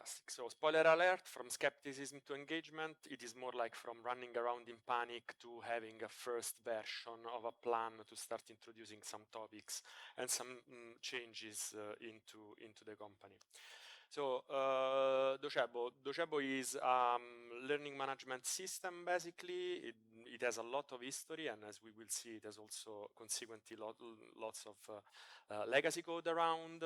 fantastic. So spoiler alert, from skepticism to engagement, it is more like from running around in panic to having a first version of a plan to start introducing some topics and some changes into the company. So Docebo is learning management system, basically. It has a lot of history, and as we will see, it has also consequently lots of legacy code around.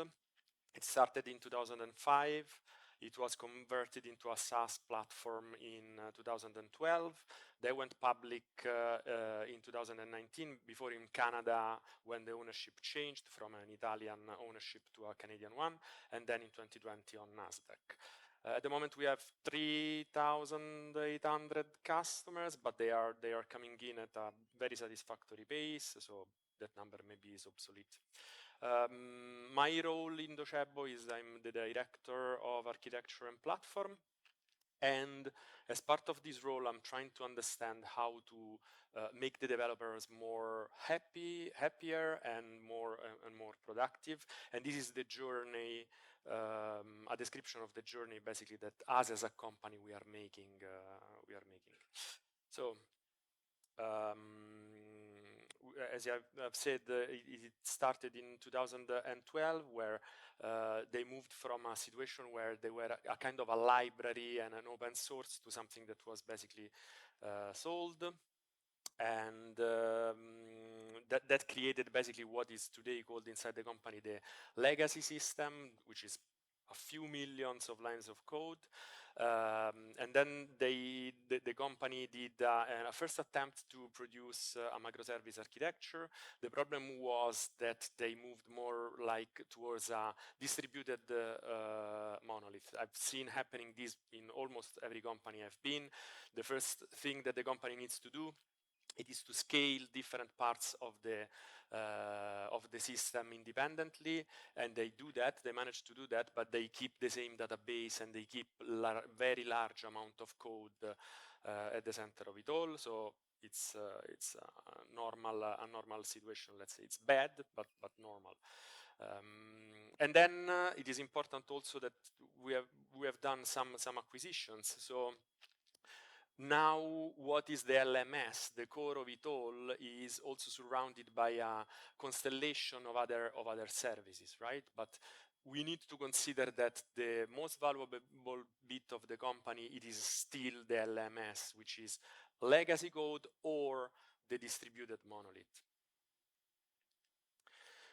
It started in 2005. It was converted into a SaaS platform in 2012. They went public in 2019, before in Canada, when the ownership changed from an Italian ownership to a Canadian one, and then in 2020 on NASDAQ. At the moment, we have 3,800 customers, but they are coming in at a very satisfactory pace, so that number maybe is obsolete. My role in Docebo is I'm the director of architecture and platform. And as part of this role, I'm trying to understand how to make the developers more happier and more productive. And this is the journey, a description of the journey, basically, that us as a company we are making. So. As I've said, it started in 2012, where they moved from a situation where they were a kind of a library and an open source to something that was basically sold. And that created basically what is today called inside the company the legacy system, which is a few millions of lines of code. And then the company did a first attempt to produce a microservice architecture. The problem was that they moved more like towards a distributed monolith. I've seen happening this in almost every company I've been. The first thing that the company needs to do, it is to scale different parts of the system independently, and they do that. They manage to do that, but they keep the same database and they keep very large amount of code at the center of it all. So it's a normal situation. Let's say it's bad, but normal. And then it is important also that we have done some acquisitions. So now, what is the LMS? The core of it all is also surrounded by a constellation of other services, right? But we need to consider that the most valuable bit of the company, it is still the LMS, which is legacy code or the distributed monolith.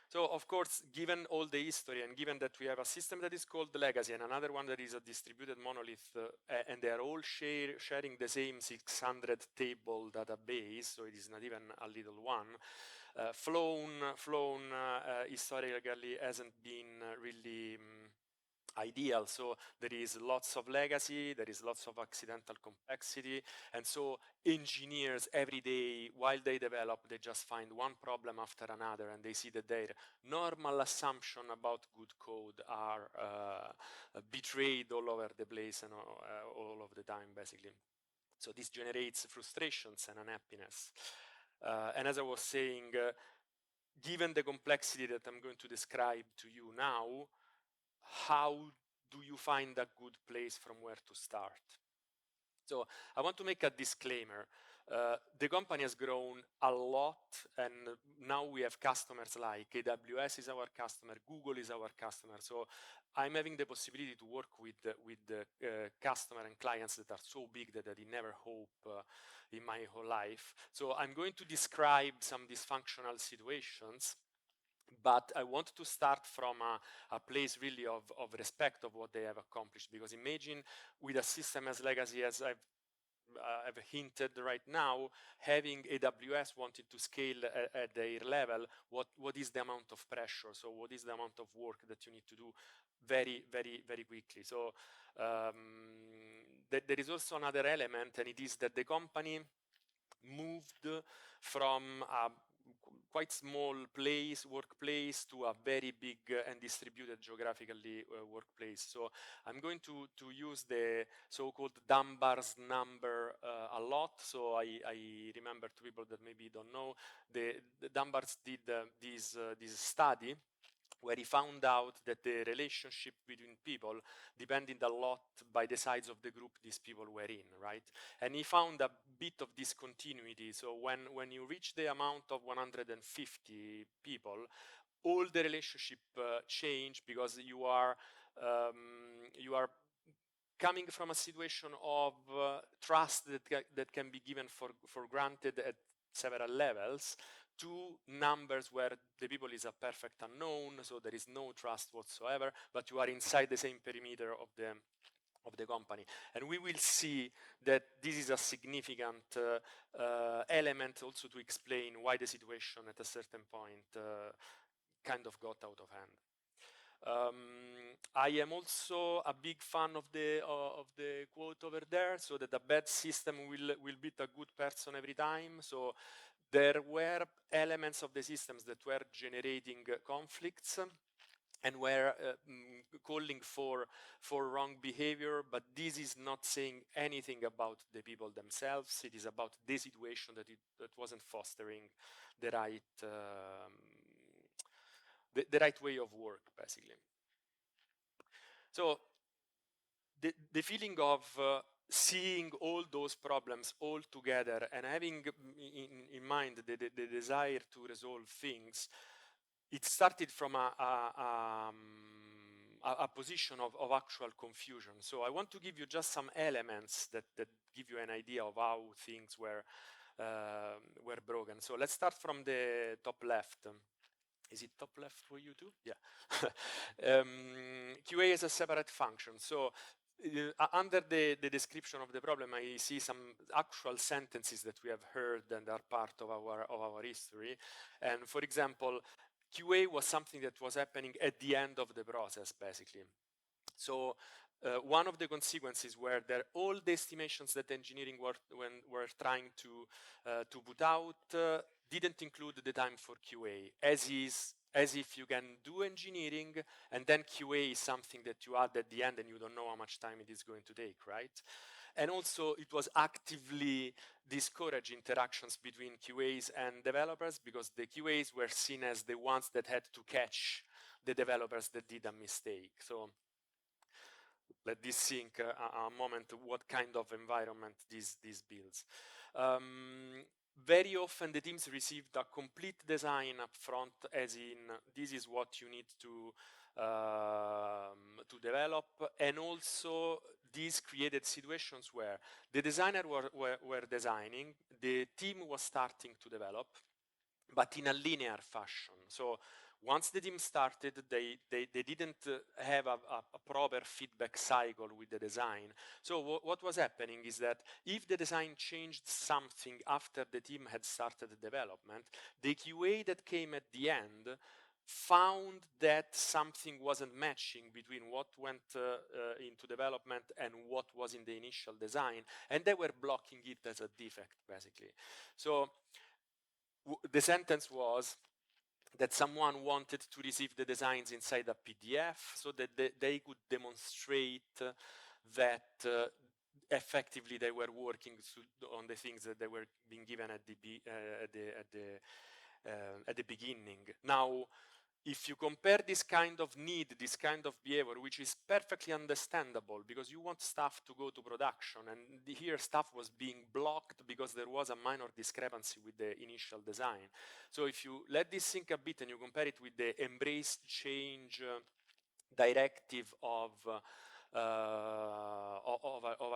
So, of course, given all the history and given that we have a system that is called legacy and another one that is a distributed monolith, and they are all sharing the same 600 table database, so it is not even a little one, flown historically hasn't been really ideal. So there is lots of legacy, there is lots of accidental complexity, and so engineers every day, while they develop, they just find one problem after another, and they see that their normal assumption about good code are betrayed all over the place and all of the time, basically. So this generates frustrations and unhappiness. And as I was saying, given the complexity that I'm going to describe to you now, how do you find a good place from where to start? So I want to make a disclaimer. The company has grown a lot, and now we have customers like AWS is our customer, Google is our customer. So I'm having the possibility to work with the customer and clients that are so big that I did never hope in my whole life. So I'm going to describe some dysfunctional situations, but I want to start from a place really of respect of what they have accomplished, because imagine with a system as legacy as I've hinted right now, having AWS wanting to scale at their level, what is the amount of pressure? So what is the amount of work that you need to do very, very, very quickly? So there is also another element, and it is that the company moved from a quite small workplace to a very big and distributed geographically workplace. So I'm going to use the so-called Dunbar's number a lot. So I remember to people that maybe don't know, the Dunbar's did this study where he found out that the relationship between people depended a lot by the size of the group these people were in, right? And he found a bit of discontinuity. So when you reach the amount of 150 people, all the relationship change, because you are coming from a situation of trust that can be given for granted at several levels, to numbers where the people is a perfect unknown, so there is no trust whatsoever, but you are inside the same perimeter of the company. And we will see that this is a significant element also to explain why the situation at a certain point kind of got out of hand. I am also a big fan of the quote over there, so that a bad system will beat a good person every time. So there were elements of the systems that were generating conflicts and were calling for wrong behavior, but this is not saying anything about the people themselves. It is about the situation that wasn't fostering the right the right way of work, basically. So the feeling of seeing all those problems all together and having in mind the desire to resolve things, it started from a position of actual confusion. So I want to give you just some elements that give you an idea of how things were broken. So let's start from the top left. Is it top left for you too? Yeah. QA is a separate function. So under the description of the problem, I see some actual sentences that we have heard and are part of our history. And for example, QA was something that was happening at the end of the process, basically. So one of the consequences were that all the estimations that engineering were trying to put out didn't include the time for QA, as if you can do engineering and then QA is something that you add at the end and you don't know how much time it is going to take, right? And also it was actively discourage interactions between QAs and developers, because the QAs were seen as the ones that had to catch the developers that did a mistake. So let this sink a moment what kind of environment this builds. Very often the teams received a complete design up front, as in this is what you need to develop, and also these created situations where the designer were designing, the team was starting to develop, but in a linear fashion. So once the team started, they didn't have a proper feedback cycle with the design. So what was happening is that if the design changed something after the team had started the development, the QA that came at the end found that something wasn't matching between what went into development and what was in the initial design, and they were blocking it as a defect, basically. So the sentence was that someone wanted to receive the designs inside a PDF so that they could demonstrate that effectively they were working on the things that they were being given at the beginning. Now, if you compare this kind of need, this kind of behavior, which is perfectly understandable because you want stuff to go to production, and here stuff was being blocked because there was a minor discrepancy with the initial design. So if you let this sink a bit and you compare it with the embrace change directive of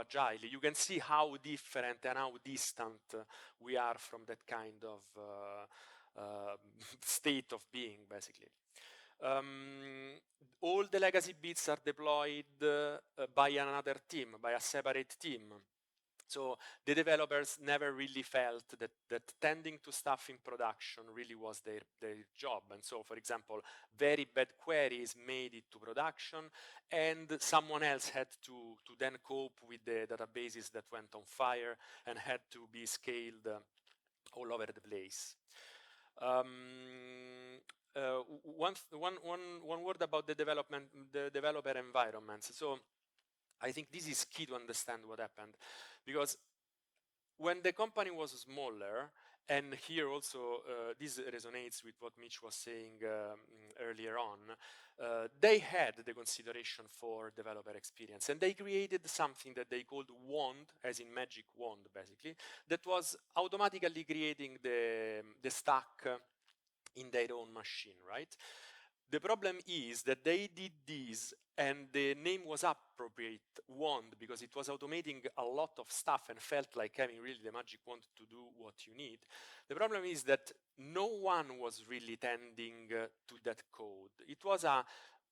Agile, you can see how different and how distant we are from that kind of state of being, basically. All the legacy bits are deployed by another team, by a separate team. So the developers never really felt that tending to stuff in production really was their job. And so, for example, very bad queries made it to production, and someone else had to then cope with the databases that went on fire and had to be scaled all over the place. One word about the developer environments. So I think this is key to understand what happened, because when the company was smaller And here also, this resonates with what Mitch was saying earlier on. They had the consideration for developer experience, and they created something that they called wand, as in magic wand, basically, that was automatically creating the stack in their own machine, right? The problem is that they did this and the name was appropriate, wand, because it was automating a lot of stuff and felt like having really the magic wand to do what you need. The problem is that no one was really tending to that code. It was a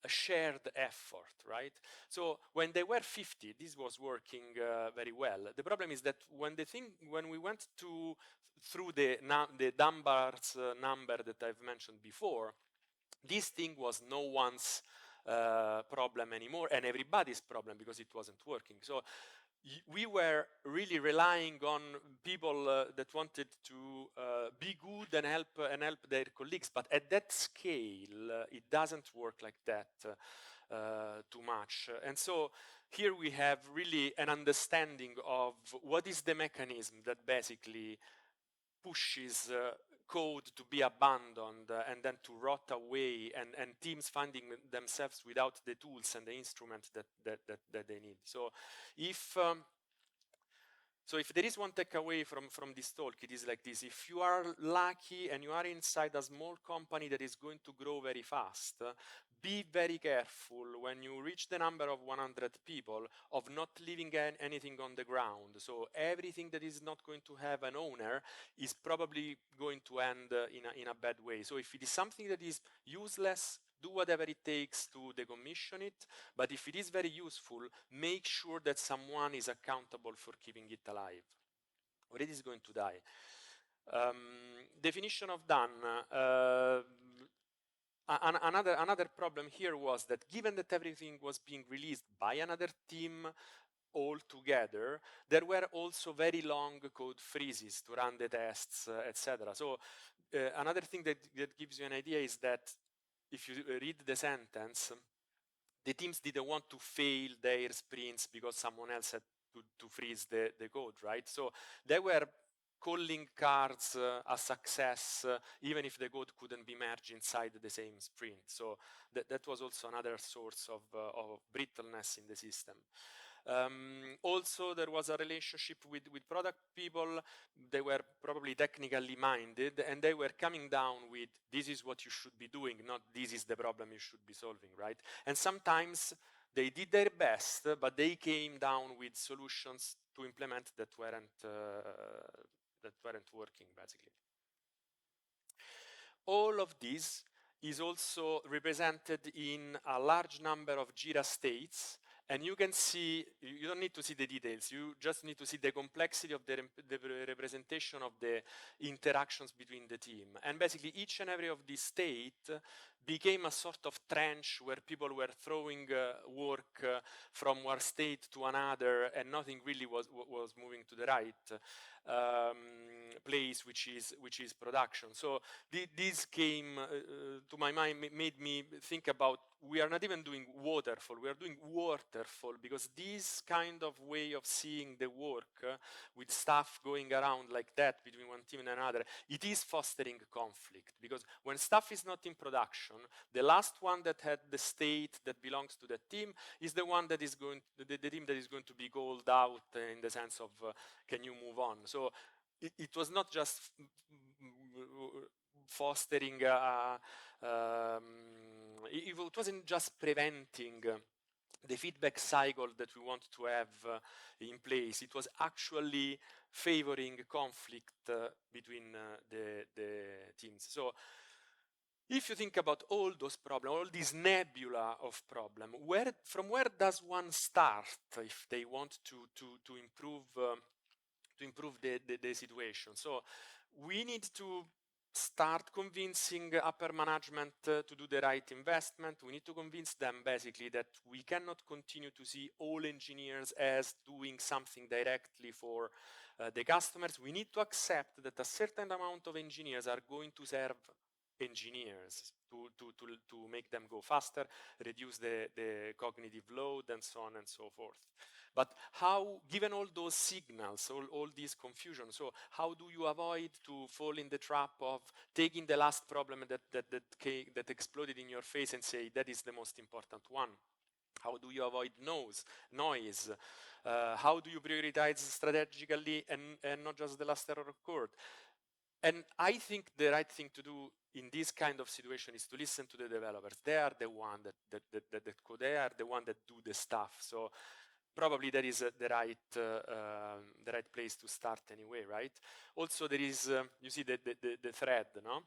shared effort, right? So when they were 50, this was working very well. The problem is that when we went through the Dunbar's number that I've mentioned before, this thing was no one's problem anymore and everybody's problem because it wasn't working. So we were really relying on people that wanted to be good and help their colleagues, but at that scale, it doesn't work like that too much. And so here we have really an understanding of what is the mechanism that basically pushes code to be abandoned and then to rot away, and teams finding themselves without the tools and the instruments that they need. So if there is one takeaway from this talk, it is like this: if you are lucky and you are inside a small company that is going to grow very fast, be very careful when you reach the number of 100 people of not leaving anything on the ground. So everything that is not going to have an owner is probably going to end in a bad way. So if it is something that is useless, do whatever it takes to decommission it. But if it is very useful, make sure that someone is accountable for keeping it alive, or it is going to die. Definition of done. Another problem here was that given that everything was being released by another team all together, there were also very long code freezes to run the tests, etc. So another thing that gives you an idea is that if you read the sentence, the teams didn't want to fail their sprints because someone else had to freeze the code, right? So they were calling cards a success, even if the code couldn't be merged inside the same sprint. So that was also another source of brittleness in the system. Also, there was a relationship with product people. They were probably technically minded, and they were coming down with, this is what you should be doing, not this is the problem you should be solving, right? And sometimes they did their best, but they came down with solutions to implement that weren't working, basically. All of this is also represented in a large number of Jira states, and you can see, you don't need to see the details, you just need to see the complexity of the representation of the interactions between the team. And basically each and every of these states became a sort of trench where people were throwing work from one state to another, and nothing really was moving to the right place, which is production. So this came to my mind, made me think about, we are not even doing waterfall, we are doing waterfall, because this kind of way of seeing the work with stuff going around like that between one team and another, it is fostering conflict, because when stuff is not in production, the last one that had the state that belongs to that team is the one that is going, the team that is going to be called out in the sense of can you move on? So it was not just fostering it wasn't just preventing the feedback cycle that we want to have in place. It was actually favoring conflict between the teams. So if you think about all those problems, all this nebula of problem, from where does one start if they want to improve the situation? So we need to start convincing upper management to do the right investment. We need to convince them basically that we cannot continue to see all engineers as doing something directly for the customers. We need to accept that a certain amount of engineers are going to serve engineers to make them go faster, reduce the cognitive load, and so on and so forth. But how, given all those signals, all these confusion, so how do you avoid to fall in the trap of taking the last problem that exploded in your face and say that is the most important one? How do you avoid noise? How do you prioritize strategically and not just the last error occurred? And I think the right thing to do in this kind of situation is to listen to the developers. They are the one that code. They are the one that do the stuff. So probably that is the right place to start anyway, right? Also, there is you see the thread, no?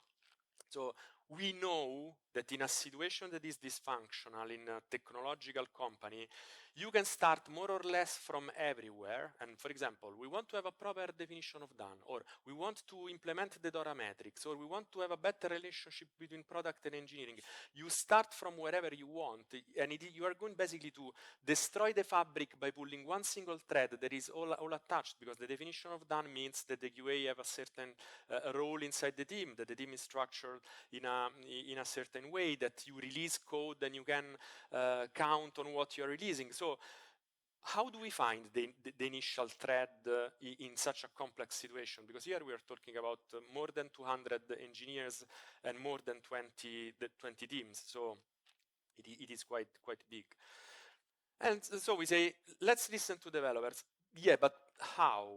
So we know that in a situation that is dysfunctional in a technological company, you can start more or less from everywhere. And for example, we want to have a proper definition of done, or we want to implement the DORA metrics, or we want to have a better relationship between product and engineering. You start from wherever you want, and you are going basically to destroy the fabric by pulling one single thread that is all attached, because the definition of done means that the QA have a certain role inside the team, that the team is structured in a certain way, that you release code and you can count on what you're releasing. So how do we find the initial thread in such a complex situation? Because here we are talking about more than 200 engineers and more than 20 teams. So it is quite big. And so we say, let's listen to developers. Yeah, but how?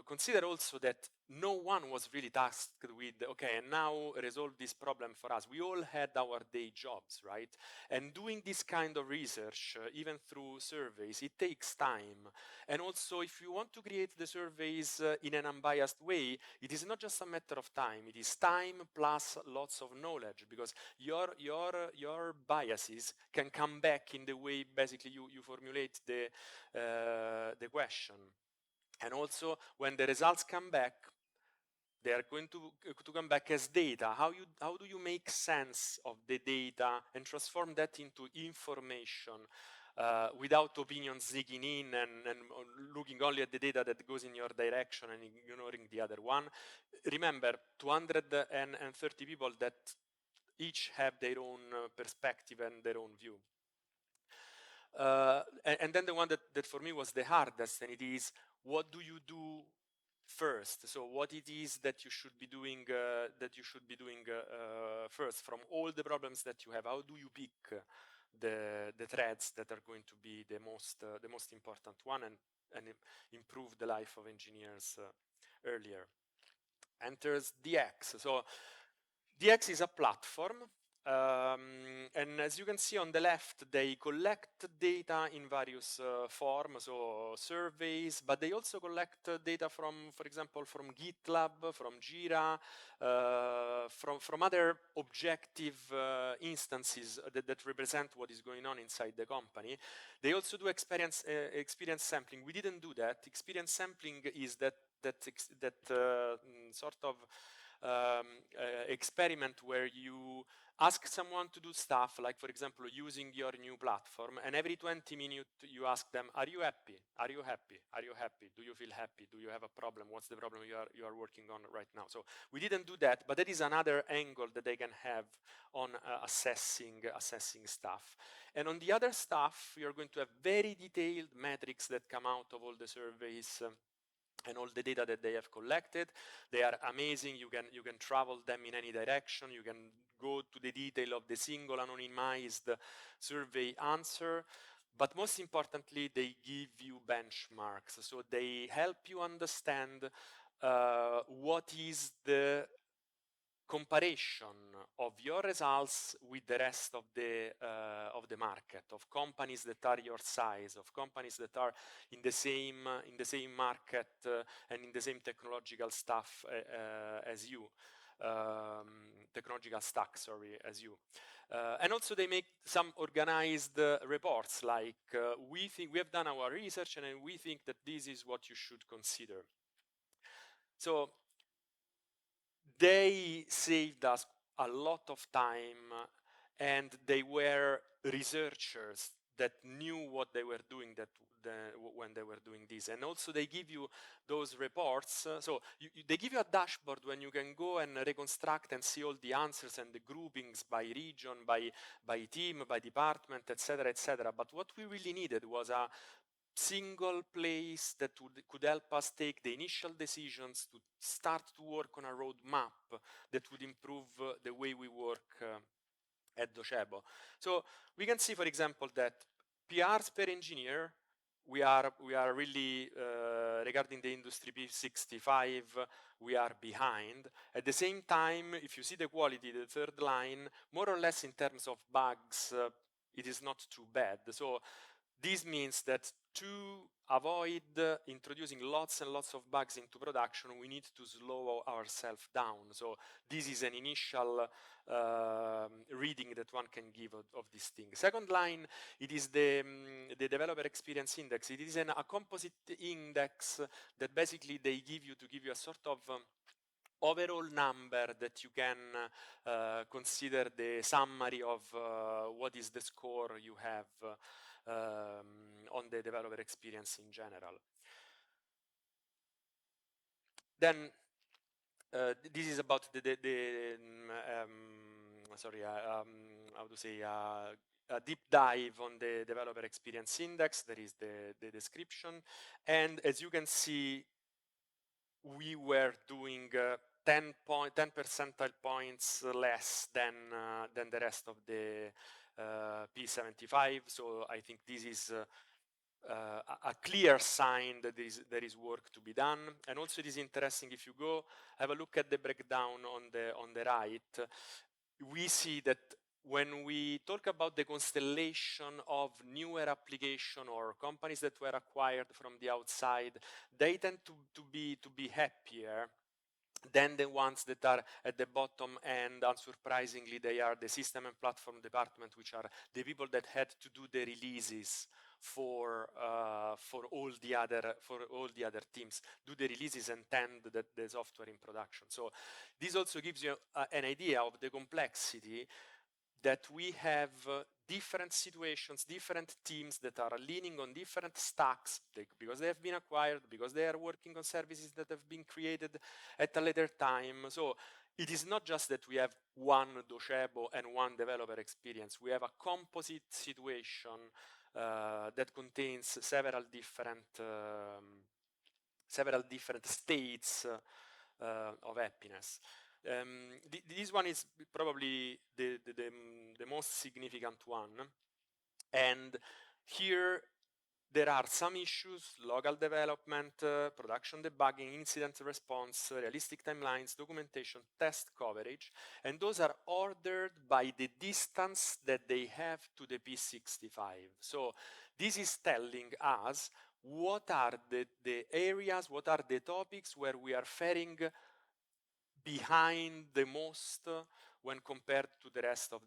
Consider also that no one was really tasked with, okay, and now resolve this problem for us. We all had our day jobs, right? And doing this kind of research, even through surveys, it takes time. And also, if you want to create the surveys in an unbiased way, it is not just a matter of time. It is time plus lots of knowledge, because your biases can come back in the way basically you formulate the question. And also, when the results come back, they are going to come back as data. How do you make sense of the data and transform that into information without opinions digging in and looking only at the data that goes in your direction and ignoring the other one? Remember, 230 people that each have their own perspective and their own view. And then the one that for me was the hardest, and it is, what do you do first? So what it is that you should be doing first from all the problems that you have? How do you pick the threads that are going to be the most important one and improve the life of engineers earlier? Enters DX. So DX is a platform, and as you can see on the left, they collect data in various forms, so surveys, but they also collect data from, for example, from GitLab, from Jira, from other objective instances that represent what is going on inside the company. They also do experience sampling. We didn't do that. Experience sampling is that sort of experiment where you ask someone to do stuff, like for example using your new platform, and every 20 minutes you ask them, are you happy? Are you happy? Are you happy? Do you feel happy? Do you have a problem? What's the problem you are working on right now? So we didn't do that, but that is another angle that they can have on assessing stuff. And on the other stuff, we are going to have very detailed metrics that come out of all the surveys and all the data that they have collected. They are amazing. You can travel them in any direction. You can go to the detail of the single anonymized survey answer. But most importantly, they give you benchmarks. So they help you understand what is the comparison of your results with the rest of the market, of companies that are your size, of companies that are in the same market and in the same technological stuff as you, technological stack, sorry, as you. And also they make some organized reports, like we have done our research and we think that this is what you should consider. So they saved us a lot of time, and they were researchers that knew what they were doing when they were doing this. And also they give you those reports. So they give you a dashboard when you can go and reconstruct and see all the answers and the groupings by region, by team, by department, etc., etc. But what we really needed was a single place that could help us take the initial decisions to start to work on a roadmap that would improve the way we work at Docebo. So we can see, for example, that PRs per engineer, we are really, regarding the industry P65, we are behind. At the same time, if you see the quality, the third line, more or less in terms of bugs, it is not too bad. So this means that to avoid introducing lots and lots of bugs into production, we need to slow ourselves down. So this is an initial reading that one can give of this thing. Second line, it is the developer experience index. It is a composite index that basically they give you to give you a sort of overall number that you can consider the summary of what is the score you have on the developer experience in general. Then this is about sorry, how to say, a deep dive on the developer experience index. There is the description, and as you can see, we were doing 10 percentile points less than the rest of the P75. So I think this is a clear sign that there is work to be done. And also it is interesting, if you go have a look at the breakdown on the right, we see that when we talk about the constellation of newer application or companies that were acquired from the outside, they tend to be happier than the ones that are at the bottom, and unsurprisingly, they are the system and platform department, which are the people that had to do the releases for all the other teams, do the releases and tend the software in production. So this also gives you an idea of the complexity that we have different situations, different teams that are leaning on different stacks because they have been acquired, because they are working on services that have been created at a later time. So it is not just that we have one Docebo and one developer experience. We have a composite situation that contains several different states of happiness. This one is probably the most significant one, and here there are some issues: local development, production debugging, incident response, realistic timelines, documentation, test coverage, and those are ordered by the distance that they have to the P65. So this is telling us what are the areas, what are the topics where we are faring behind the most when compared to the rest of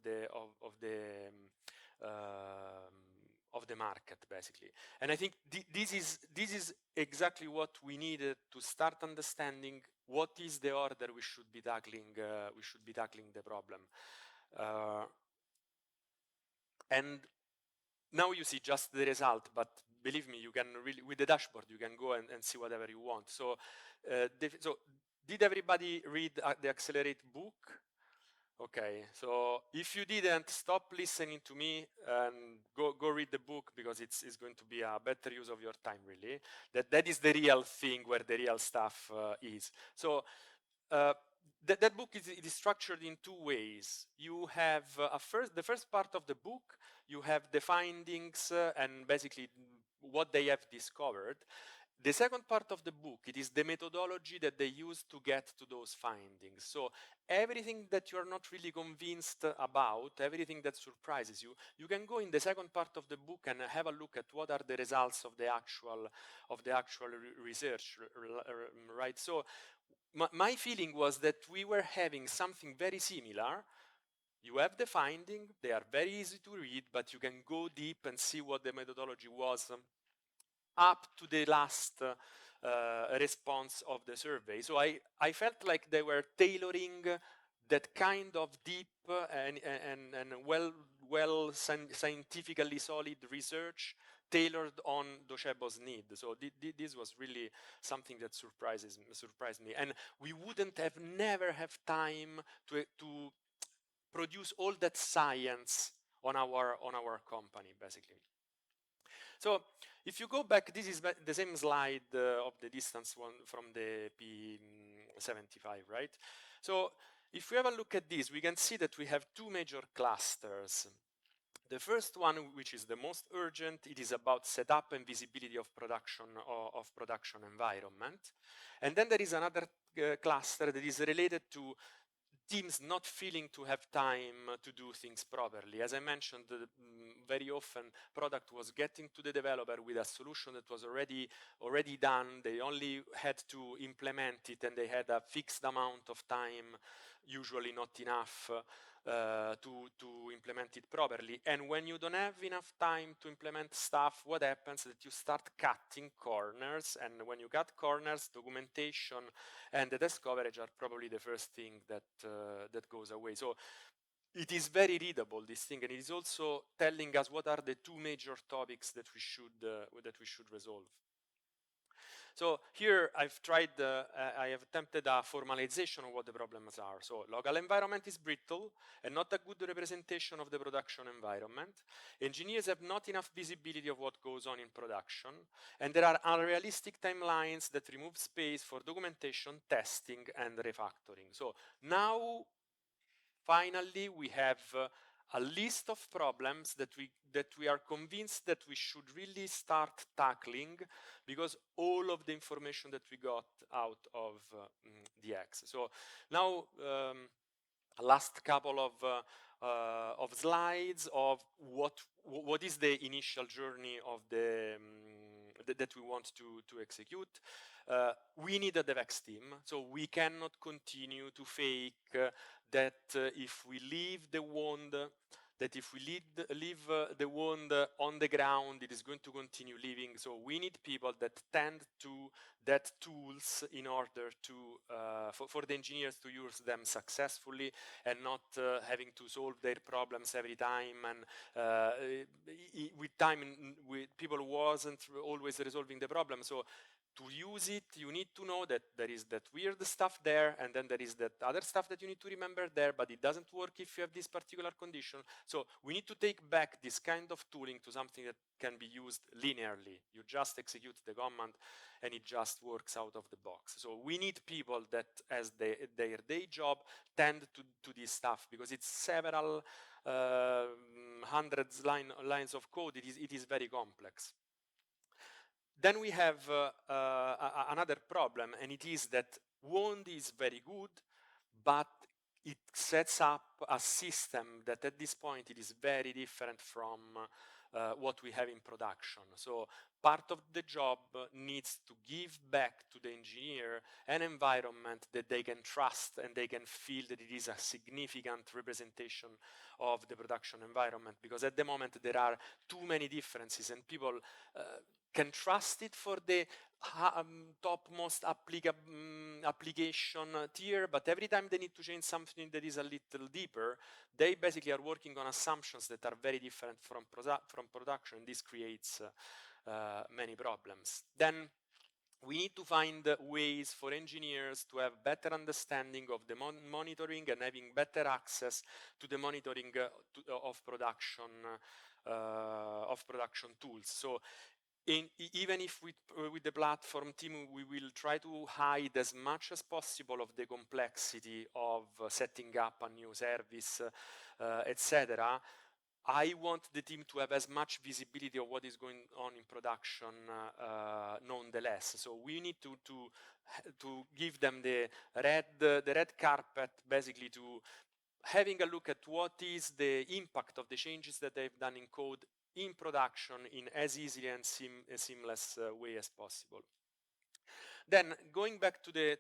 the market, basically. And I think this is exactly what we needed to start understanding what is the order we should be tackling the problem. And now you see just the result, but believe me, you can really, with the dashboard, you can go and see whatever you want. So, so did everybody read the Accelerate book? Okay, so if you didn't, stop listening to me and go read the book, because it's going to be a better use of your time, really. That is the real thing, where the real stuff is. So that book is structured in two ways. You have the first part of the book, you have the findings and basically what they have discovered. The second part of the book, it is the methodology that they use to get to those findings. So everything that you're not really convinced about, everything that surprises you, you can go in the second part of the book and have a look at what are the results of the actual research, right? So my feeling was that we were having something very similar. You have the finding, they are very easy to read, but you can go deep and see what the methodology was up to the last response of the survey. So I felt like they were tailoring that kind of deep and well scientifically solid research tailored on Docebo's need. So this was really something that surprised me. And we wouldn't have never have time to produce all that science on our company, basically. So if you go back, this is the same slide of the distance one from the P75, right? So if we have a look at this, we can see that we have two major clusters. The first one, which is the most urgent, it is about setup and visibility of production environment. And then there is another cluster that is related to teams not feeling to have time to do things properly. As I mentioned, very often product was getting to the developer with a solution that was already done. They only had to implement it, and they had a fixed amount of time, usually not enough to implement it properly. And when you don't have enough time to implement stuff, what happens is that you start cutting corners, and when you cut corners, documentation and the test coverage are probably the first thing that that goes away. So it is very readable, this thing, and it is also telling us what are the two major topics that we should resolve. So here I've tried, I have attempted a formalization of what the problems are. So local environment is brittle and not a good representation of the production environment. Engineers have not enough visibility of what goes on in production, and there are unrealistic timelines that remove space for documentation, testing, and refactoring. So now, finally, we have a list of problems that we are convinced that we should really start tackling, because all of the information that we got out of DX. So now, last couple of slides of what is the initial journey of the that we want to execute. We need a DevEx team, so we cannot continue to fake that if we leave the wand, leave the wand on the ground, it is going to continue living. So we need people that tend to that tools in order to for the engineers to use them successfully, and not having to solve their problems every time. And with time, people wasn't always resolving the problem. So to use it, you need to know that there is that weird stuff there, and then there is that other stuff that you need to remember there, but it doesn't work if you have this particular condition. So we need to take back this kind of tooling to something that can be used linearly. You just execute the command and it just works out of the box. So we need people that, as their day job, tend to this stuff, because it's several hundreds lines of code. It is very complex. Then we have another problem, and it is that Wand is very good, but it sets up a system that at this point it is very different from what we have in production. So part of the job needs to give back to the engineer an environment that they can trust, and they can feel that it is a significant representation of the production environment, because at the moment there are too many differences, and people can trust it for the topmost application tier, but every time they need to change something that is a little deeper, they basically are working on assumptions that are very different from production. This creates many problems. Then we need to find ways for engineers to have better understanding of the monitoring, and having better access to the monitoring of production tools. So even if with the platform team we will try to hide as much as possible of the complexity of setting up a new service, etc., I want the team to have as much visibility of what is going on in production nonetheless. So we need to give them the red carpet, basically, to having a look at what is the impact of the changes that they've done in code in production in as easy and seamless way as possible. Then, going back to the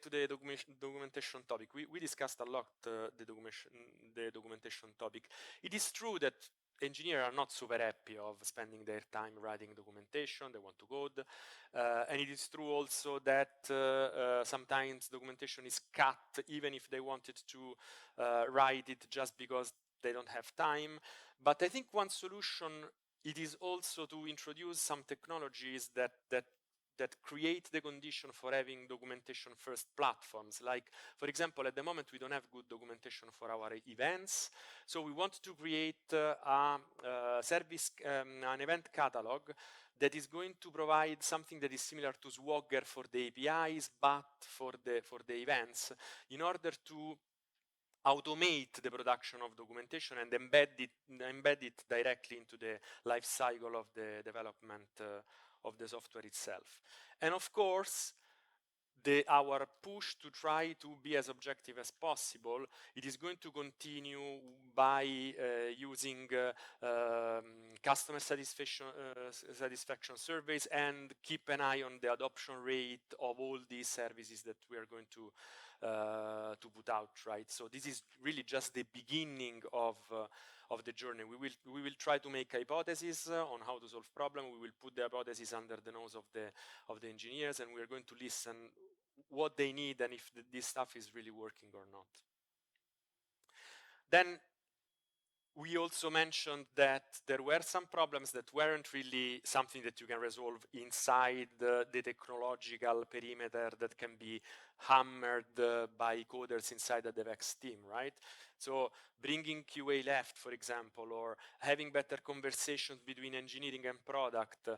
documentation topic, we discussed a lot the documentation topic. It is true that engineers are not super happy of spending their time writing documentation. They want to code, and it is true also that sometimes documentation is cut, even if they wanted to write it, just because they don't have time. But I think one solution, it is also to introduce some technologies that that create the condition for having documentation first platforms. Like, for example, at the moment we don't have good documentation for our events, so we want to create an event catalog that is going to provide something that is similar to Swagger for the APIs, but for the events, in order to automate the production of documentation and embed it directly into the life cycle of the development of the software itself. And of course, our push to try to be as objective as possible, it is going to continue by using customer satisfaction surveys and keep an eye on the adoption rate of all these services that we are going to put out, right? So this is really just the beginning of the journey. We will try to make hypotheses on how to solve problems. We will put the hypotheses under the nose of the engineers, and we are going to listen what they need and if this stuff is really working or not. Then we also mentioned that there were some problems that weren't really something that you can resolve inside the technological perimeter that can be hammered by coders inside the DevEx team, right? So bringing QA left, for example, or having better conversations between engineering and product,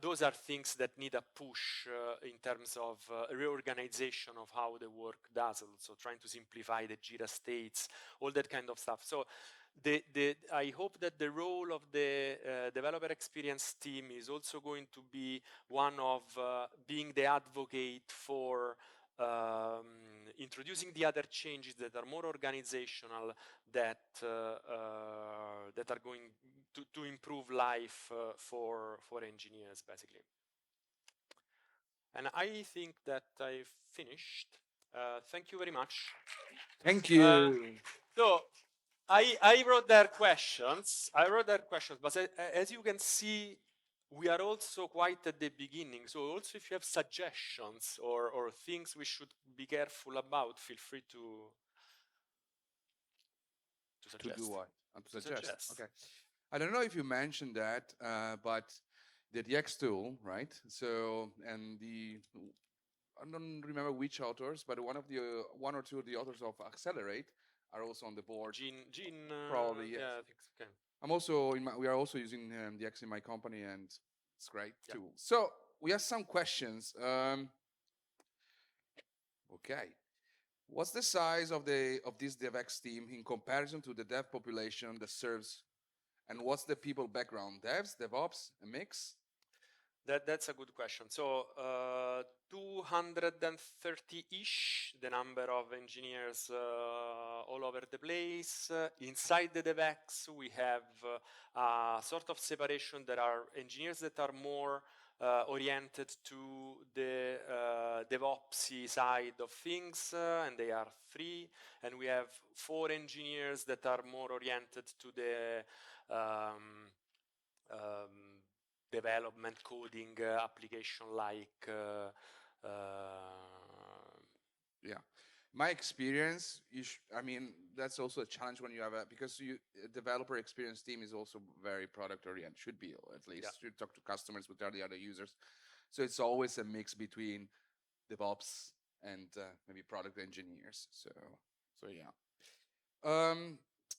those are things that need a push in terms of reorganization of how the work does, also trying to simplify the Jira states, all that kind of stuff. So I hope that the role of the developer experience team is also going to be one of being the advocate for introducing the other changes that are more organizational, that are going to improve life for engineers, basically. And I think that I've finished. Thank you very much. Thank you. So I wrote their questions. But as you can see, we are also quite at the beginning. So also if you have suggestions or things we should be careful about, feel free to suggest. To do what? To suggest. Okay. I don't know if you mentioned that, but the DX tool, right? So, and I don't remember which authors, but one or two of the authors of Accelerate are also on the board. Gene probably, yes. Yeah, I think so. Okay. I'm also we are also using DX in my company, and it's great tool. So we have some questions. Okay. What's the size of this DevEx team in comparison to the dev population that serves, and what's the people background? Devs, DevOps, a mix? That's a good question. So 230-ish, the number of engineers all over the place. Inside the DevEx, we have a sort of separation. There are engineers that are more oriented to the DevOpsy side of things, and they are 3. And we have 4 engineers that are more oriented to the development, coding, application like. Yeah. My experience, I mean, that's also a challenge when you have because a developer experience team is also very product oriented, should be at least. You talk to customers, which are the other users. So it's always a mix between DevOps and maybe product engineers. So yeah.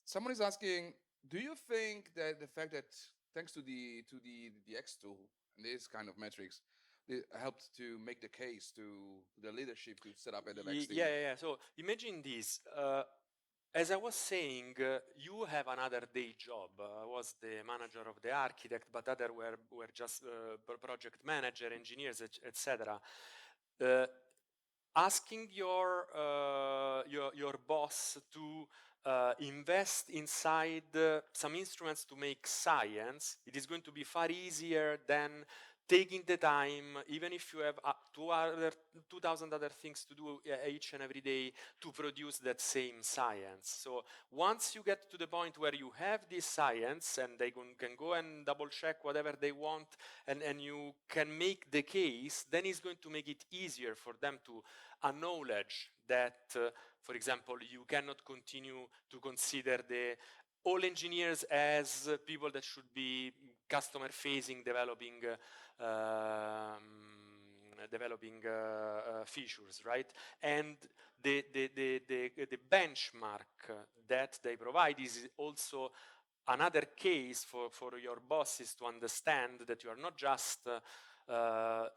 Someone is asking, do you think that the fact that thanks to the DX tool and this kind of metrics, it helped to make the case to the leadership to set up a DevEx team? Yeah. So imagine this. As I was saying, you have another day job. I was the manager of the architect, but others were just project manager, engineers, etc. Asking your boss to invest inside some instruments to make science, it is going to be far easier than taking the time, even if you have 2,000 other things to do each and every day, to produce that same science. So once you get to the point where you have this science and they can go and double check whatever they want, and you can make the case, then it's going to make it easier for them to acknowledge that, for example, you cannot continue to consider all engineers as people that should be customer-facing, developing developing features, right? And the benchmark that they provide is also another case for your bosses to understand that you are not just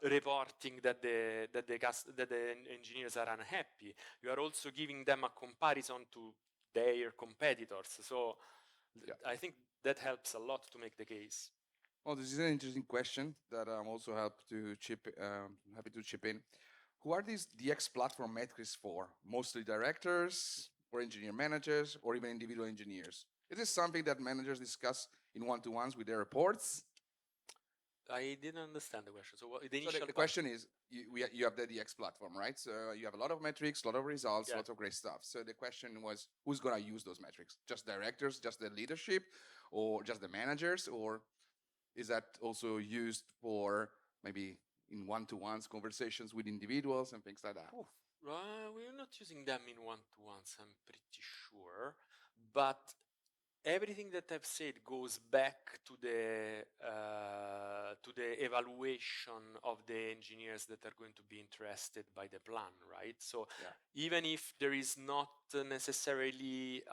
reporting that the engineers are unhappy. You are also giving them a comparison to their competitors. So I think that helps a lot to make the case. Well, this is an interesting question that I'm also happy to chip in. Who are these DX platform metrics for? Mostly directors or engineer managers or even individual engineers? Is this something that managers discuss in one-to-ones with their reports? I didn't understand the question. So The question is, you have the DX platform, right? So you have a lot of metrics, a lot of results, lots of great stuff. So the question was, who's going to use those metrics? Just directors, just the leadership, or just the managers? Or is that also used for maybe in one-to-ones conversations with individuals and things like that? We're not using them in one-to-ones, I'm pretty sure. But everything that I've said goes back to the evaluation of the engineers that are going to be interested by the plan, right? So even if there is not necessarily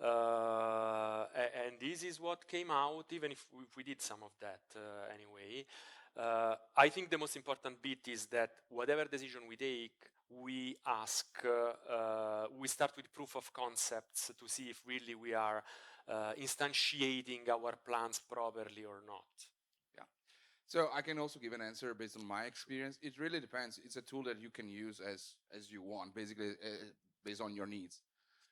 and this is what came out, even if we did some of that anyway, I think the most important bit is that whatever decision we take, we ask, we start with proof of concepts to see if really we are instantiating our plans properly or not. Yeah. So I can also give an answer based on my experience. It really depends. It's a tool that you can use as you want, basically based on your needs.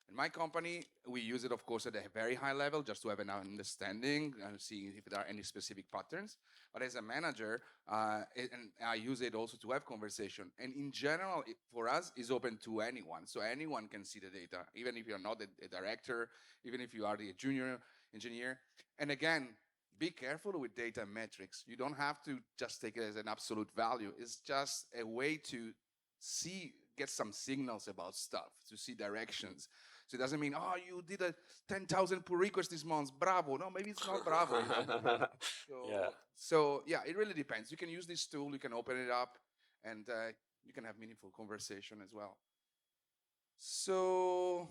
In my company, we use it, of course, at a very high level just to have an understanding and see if there are any specific patterns. But as a manager, and I use it also to have conversation. And in general, for us, it's open to anyone. So anyone can see the data, even if you're not a director, even if you are the junior engineer. And again, be careful with data metrics. You don't have to just take it as an absolute value. It's just a way to get some signals about stuff, to see directions. So it doesn't mean, oh, you did a 10,000 pull requests this month, bravo. No, maybe it's not bravo, you know? So yeah, it really depends. You can use this tool, you can open it up, and you can have meaningful conversation as well. So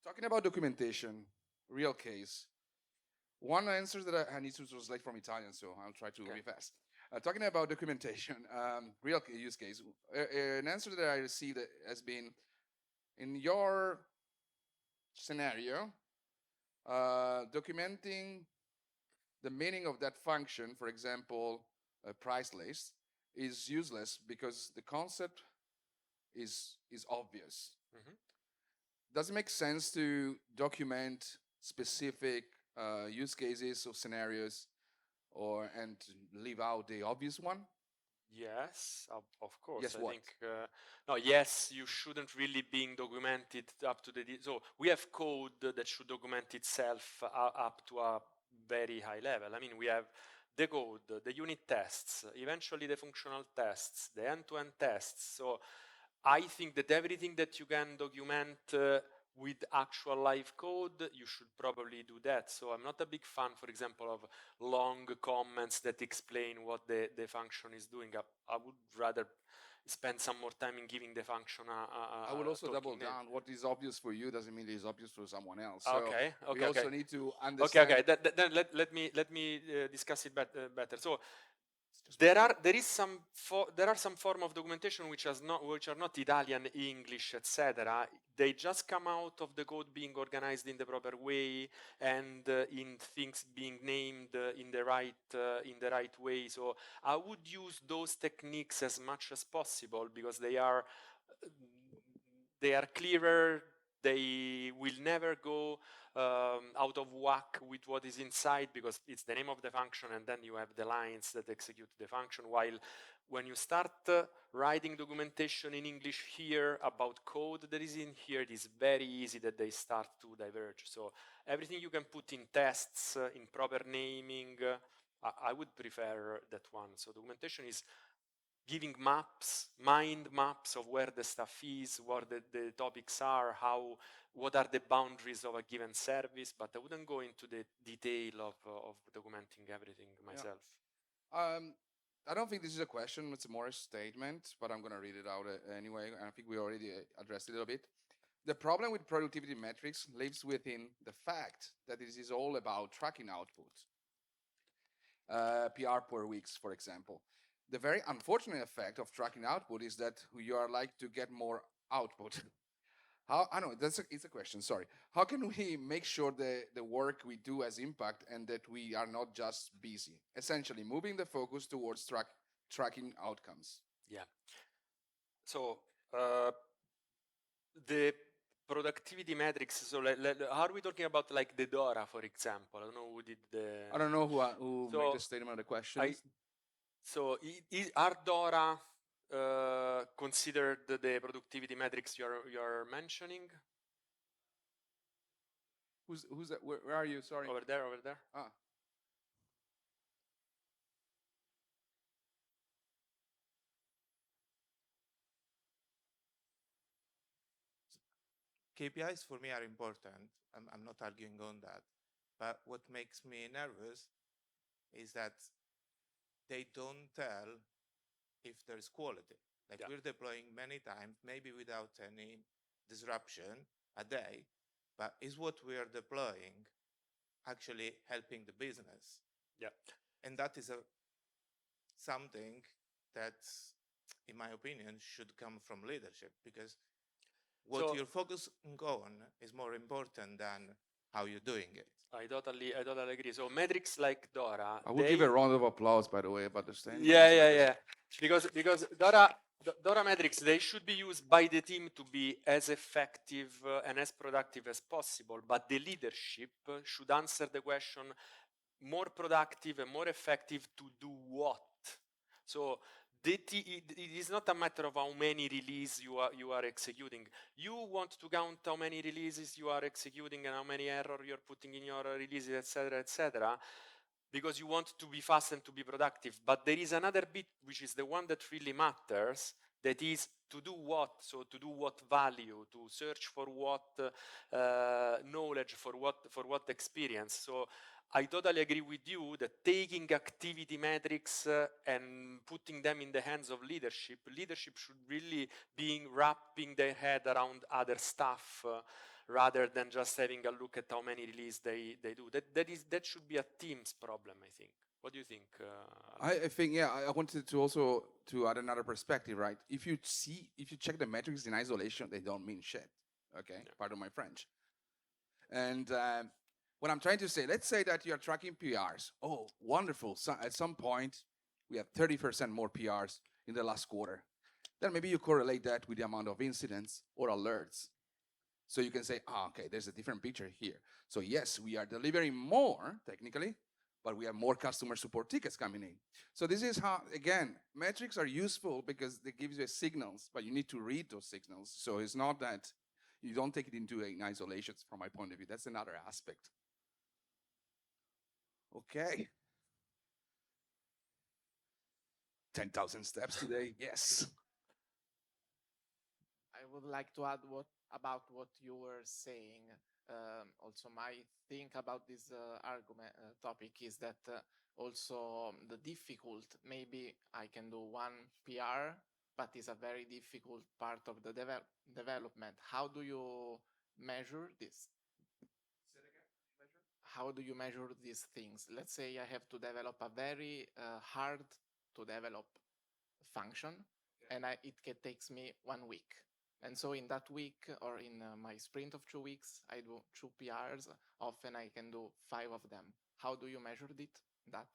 talking about documentation, real case. One answer that I need to translate from Italian, so I'll try to be fast. Talking about documentation, real use case, an answer that I received has been, in your scenario, documenting the meaning of that function, for example, a price list, is useless because the concept is obvious. Does it make sense to document specific use cases or scenarios and leave out the obvious one? Yes, of course. Yes, I think no. Yes, you shouldn't really being documented up to the. So we have code that should document itself up to a very high level. I mean, we have the code, the unit tests, eventually the functional tests, the end-to-end tests. So I think that everything that you can document with actual live code, you should probably do that. So I'm not a big fan, for example, of long comments that explain what the function is doing. I would rather spend some more time in giving the function I would also double down. What is obvious for you doesn't mean it is obvious for someone else. So we also need to understand. Okay. Then let me discuss it better. So there are some form of documentation which are not Italian, English, etc. They just come out of the code being organized in the proper way and in things being named in the right way. So I would use those techniques as much as possible because they are clearer. They will never go out of whack with what is inside because it's the name of the function and then you have the lines that execute the function. While when you start writing documentation in English here about code that is in here, it is very easy that they start to diverge. So everything you can put in tests, in proper naming, I would prefer that one. So documentation is giving mind maps of where the stuff is, what the topics are, what are the boundaries of a given service, but I wouldn't go into the detail of documenting everything myself. I don't think this is a question, it's more a statement, but I'm going to read it out anyway. And I think we already addressed it a little bit. The problem with productivity metrics lives within the fact that this is all about tracking output. PR per weeks, for example. The very unfortunate effect of tracking output is that you are like to get more output. How, I know, it's a question, sorry. How can we make sure the work we do has impact and that we are not just busy? Essentially, moving the focus towards tracking outcomes. Yeah. So the productivity metrics, so how are we talking about like the DORA, for example? I don't know who did the... I don't know who So made the statement of the questions. So are DORA considered the productivity metrics you're mentioning? Who's that? Where are you? Sorry. Over there, over there. Ah. KPIs for me are important. I'm not arguing on that. But what makes me nervous is that they don't tell if there's quality. Like we're deploying many times, maybe without any disruption a day, but is what we are deploying actually helping the business? Yeah. And that is something that, in my opinion, should come from leadership, because what you're focusing on is more important than how you're doing it. I totally agree. So metrics like DORA. I will give a round of applause, by the way, about the statement. Yeah. Because DORA metrics, they should be used by the team to be as effective and as productive as possible. But the leadership should answer the question: more productive and more effective to do what? So it is not a matter of how many releases you are executing. You want to count how many releases you are executing and how many errors you're putting in your releases, etc., because you want to be fast and to be productive. But there is another bit, which is the one that really matters, that is to do what. So to do what value, to search for what knowledge, for what experience. So I totally agree with you that taking activity metrics and putting them in the hands of leadership should really be wrapping their head around other stuff rather than just having a look at how many releases they do. That should be a team's problem, I think. What do you think? I think, yeah, I wanted to also to add another perspective, right? If you check the metrics in isolation, they don't mean shit. Okay, pardon my French. And what I'm trying to say, let's say that you're tracking PRs. Oh, wonderful. So at some point, we have 30% more PRs in the last quarter. Then maybe you correlate that with the amount of incidents or alerts. So you can say, okay, there's a different picture here. So yes, we are delivering more technically, but we have more customer support tickets coming in. So this is how, again, metrics are useful because they give you signals, but you need to read those signals. So it's not that you don't take it into in isolation from my point of view. That's another aspect. Okay. 10,000 steps today, yes. I would like to add about what you were saying. Also, my think about this argument topic is that also the difficult, maybe I can do one PR, but it's a very difficult part of the development. How do you measure this? How do you measure these things? Let's say I have to develop a very hard to develop function, and it takes me 1 week. And so in that week, or in my sprint of 2 weeks, I do 2 PRs. Often I can do 5 of them. How do you measure that?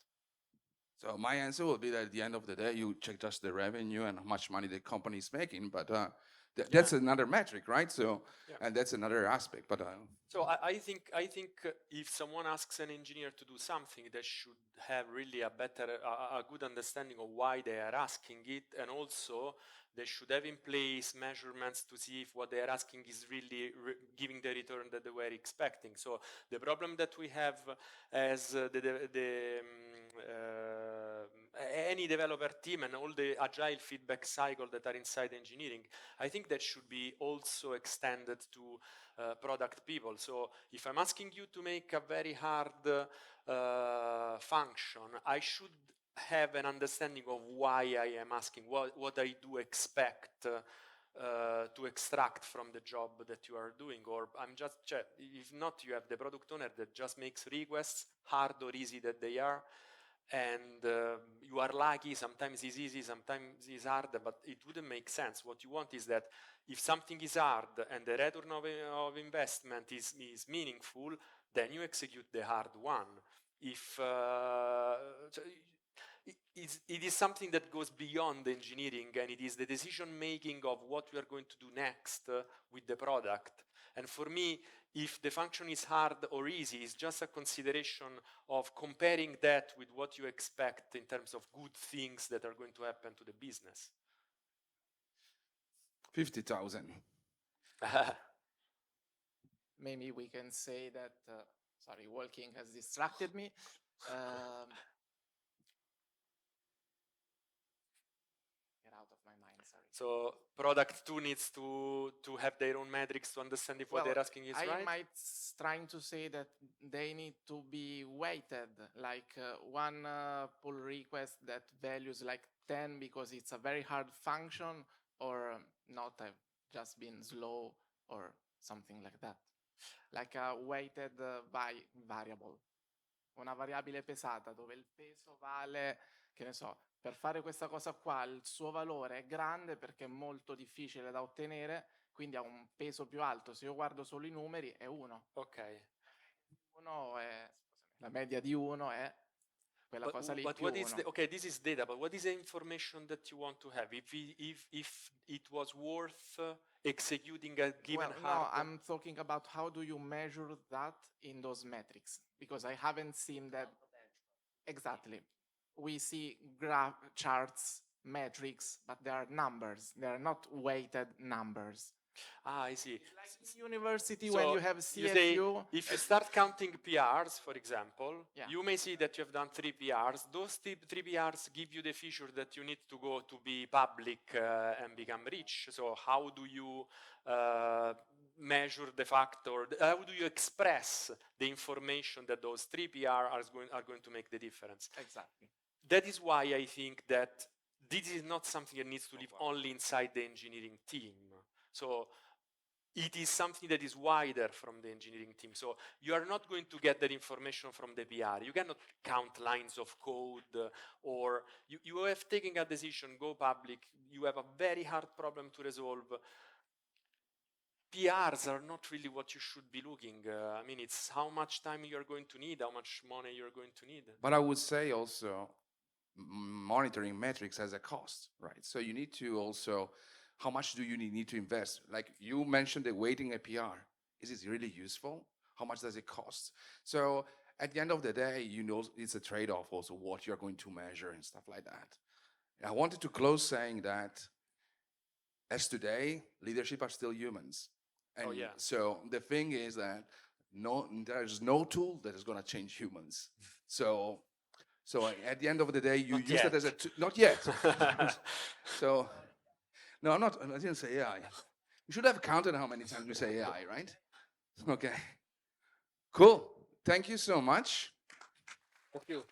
So my answer will be that at the end of the day, you check just the revenue and how much money the company is making. But that's another metric, right? So, and that's another aspect. But so I think if someone asks an engineer to do something, they should have really a good understanding of why they are asking it, and also they should have in place measurements to see if what they are asking is really giving the return that they were expecting. So the problem that we have as any developer team and all the agile feedback cycle that are inside engineering, I think that should be also extended to product people. So if I'm asking you to make a very hard function, I should have an understanding of why I am asking, what I do expect to extract from the job that you are doing, or I'm just, if not, you have the product owner that just makes requests, hard or easy that they are, and you are lucky, sometimes it's easy, sometimes it's hard, but it wouldn't make sense. What you want is that if something is hard and the return of investment is meaningful, then you execute the hard one. If it is something that goes beyond engineering, and it is the decision making of what we are going to do next with the product. And for me, if the function is hard or easy, it's just a consideration of comparing that with what you expect in terms of good things that are going to happen to the business. 50,000. Maybe we can say that, sorry, walking has distracted me. Get out of my mind, sorry. So product 2 needs to have their own metrics to understand if what they're asking is right? I might trying to say that they need to be weighted, like one pull request that values like 10 because it's a very hard function, or not have just been slow or something like that. Like a weighted variable. Una variabile pesata dove il peso vale, che ne so, per fare questa cosa qua il suo valore è grande perché è molto difficile da ottenere, quindi ha un peso più alto. Se io guardo solo i numeri è 1. Ok. 1 è, la media di 1 è quella cosa lì più what is 1. okay, this is data, but what is the information that you want to have? If it was worth executing a given No, I'm talking about how do you measure that in those metrics, because I haven't seen that. Exactly. We see graph charts, metrics, but they are numbers. They are not weighted numbers. Ah, I see. It's like in university So when you have you say, CFU. if you start counting PRs, for example, Yeah. you may see that you have done 3 PRs. Those 3 PRs give you the feature that you need to go to be public and become rich. So how do you measure the fact, or how do you express the information that those 3 PR are going to make the difference? Exactly. That is why I think that this is not something that needs to live only inside the engineering team. So it is something that is wider from the engineering team. So you are not going to get that information from the PR. You cannot count lines of code, or you have taken a decision, go public, you have a very hard problem to resolve. PRs are not really what you should be looking. I mean, it's how much time you're going to need, how much money you're going to need. But I would say also monitoring metrics has a cost, right? So you need to also, how much do you need to invest? Like you mentioned the weighting a PR. Is it really useful? How much does it cost? So at the end of the day, you know, it's a trade-off also what you're going to measure and stuff like that. And I wanted to close saying that as today, leadership are still humans. And so the thing is that there's no tool that is going to change humans. So at the end of the day, you use it as a not yet. So no, I didn't say AI. You should have counted how many times we say AI, right? Okay. Cool. Thank you so much. Thank you.